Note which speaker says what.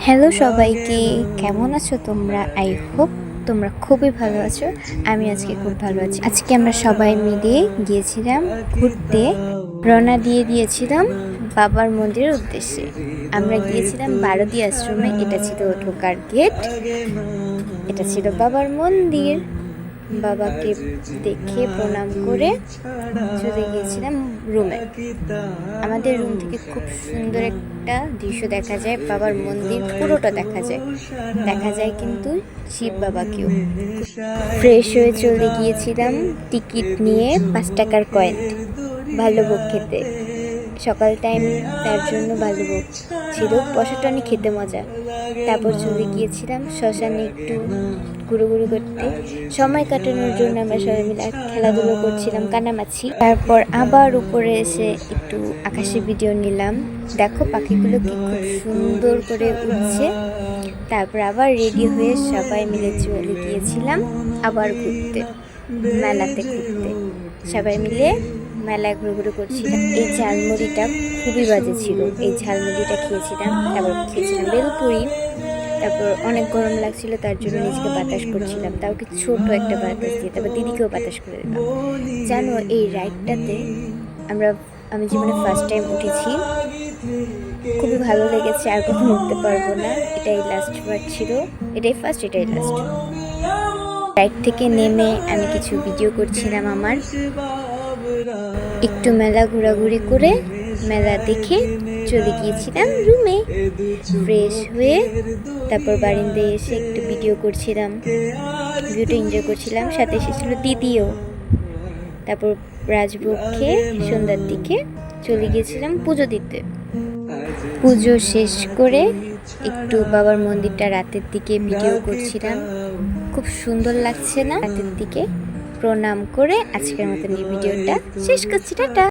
Speaker 1: Hello সবাইকে, কেমন আছো তোমরা? আই হোপ তোমরা খুবই ভালো আছো। আমি আজকে খুব ভালো আছি। আজকে আমরা সবাই মিলে গিয়েছিলাম ঘুরতে, রওনা দিয়েছিলাম বাবার মন্দিরের উদ্দেশ্যে। আমরা গিয়েছিলাম বারোদি আশ্রমে। এটা ছিল ঢোকার গেট, এটা ছিল বাবার মন্দির। বাবাকে দেখে প্রণাম করে চলে গিয়েছিলাম রুমে। আমাদের রুম থেকে খুব সুন্দর একটা দৃশ্য দেখা যায়, বাবার মন্দির পুরোটা দেখা যায় কিন্তু শিব বাবাকেও। ফ্রেশ হয়ে চলে গিয়েছিলাম টিকিট নিয়ে 5 টাকার কয়েন ভালোভোগ খেতে। সকাল টাইম, তার জন্য ভালোভোগ ছিল, বসাটা অনেক খেতে মজা। তারপর চলে গিয়েছিলাম শ্মশানে একটু ঘুরু করতে। সময় কাটানোর জন্য আমরা সবাই মিলে খেলাধুলো করছিলাম, কানামাছি। তারপর আবার উপরে এসে একটু আকাশে ভিডিও নিলাম। দেখো পাখিগুলো কি খুব সুন্দর করে উঠছে। তারপর আবার রেডি হয়ে সবাই মিলে চলে গিয়েছিলাম আবার মেলাতে ঘুরতে। সবাই মিলে মেলায় ঘুরু করছিলাম। এই ঝালমুড়িটা খুবই বাজে ছিল। এই ঝালমুড়িটা খেয়েছিলাম, তারপর খেয়েছিলাম বেলপুরি। তারপর অনেক গরম লাগছিল, তার জন্য নিজেকে বাতাস করছিলাম, তাও কি ছোট একটা বাতাস দিয়ে। তারপর দিদিকেও বাতাস করে দিলাম। জানো, এই রাইডটাতে আমি জীবনে ফার্স্ট টাইম উঠেছি, খুবই ভালো লেগেছে। আর কখনো উঠতে পারবো না, এটাই লাস্ট বার ছিল। এটাই ফার্স্ট, এটাই লাস্ট। রাইড থেকে নেমে আমি কিছু ভিডিও করছিলাম আমার। একটু মেলা ঘোরাঘুরি করে মেলা দেখে চলে গিয়েছিলাম রুমে। ফ্রেশ হয়ে তারপর বারিন্দায় এসে একটু ভিডিও করছিলাম, ভিডিওটা এনজয় করছিলাম। সাথে এসেছিল দিদিও। তারপর রাজভোগ খেয়ে সন্ধ্যার দিকে চলে গিয়েছিলাম পুজো দিতে। পুজো শেষ করে একটু বাবার মন্দিরটা রাতের দিকে ভিডিও করছিলাম। খুব সুন্দর লাগছে না? রাতের দিকে প্রণাম করে আজকের মতন এই ভিডিওটা শেষ করছি। টাটা।